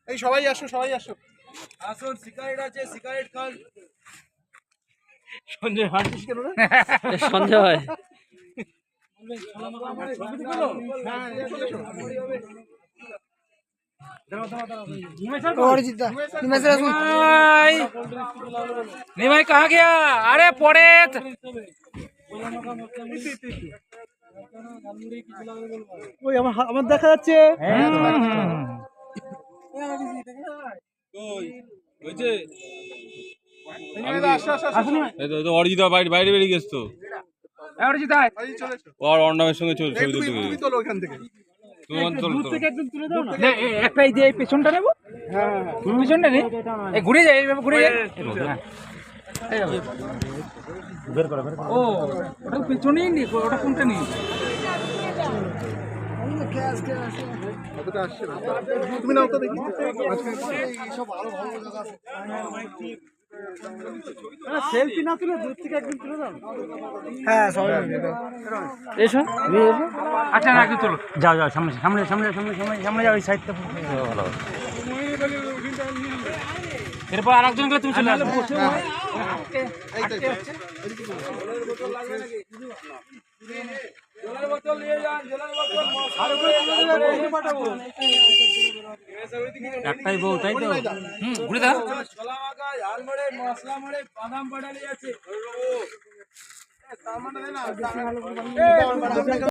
এই সবাই আসো, সবাই আসো। আসুন, সিগারেট আছে, সিগারেট খান। সঞ্জয় হাঁটছিস কেন রে? সঞ্জয় निमाई कहाँ गया? अरे पड़े ওই আমার দেখা যাচ্ছে। অরিজিৎ বাইরে বাইরে বেরিয়ে গেছে তো। আর অর্ণবের সঙ্গে ছবি তুলতে গেছে। তুমি তোলো ওখান থেকে। একটাই দিয়ে পেছনটা নেবো। পেছনটা নেই, ঘুরে যায়, এইভাবে ঘুরে যায়। ও ওটা পেছনেই নেই, ওটা কোনটা নেই? তুমি নাও তো দেখি। সেলফি না তুলে দূর থেকে একদম তুলে দাও। হ্যাঁ সবাই এসো আচ্ছা রাখি, চলো যাও যাও, সামনে সামনে সামনে সামনে সামনে সামনে যাও, ওই সাইডটা ভালো। এরপর আরেকজন গেলে তুমি চলে আসো। জলের বোতল নিয়ে যান, জলের বোতল। একটাই বউ, তাই তো? ঘুরে দাও। ছোলা মাখা, ঝাল মুড়ি, মশলা মুড়ি, বাদাম পাটালি আছে।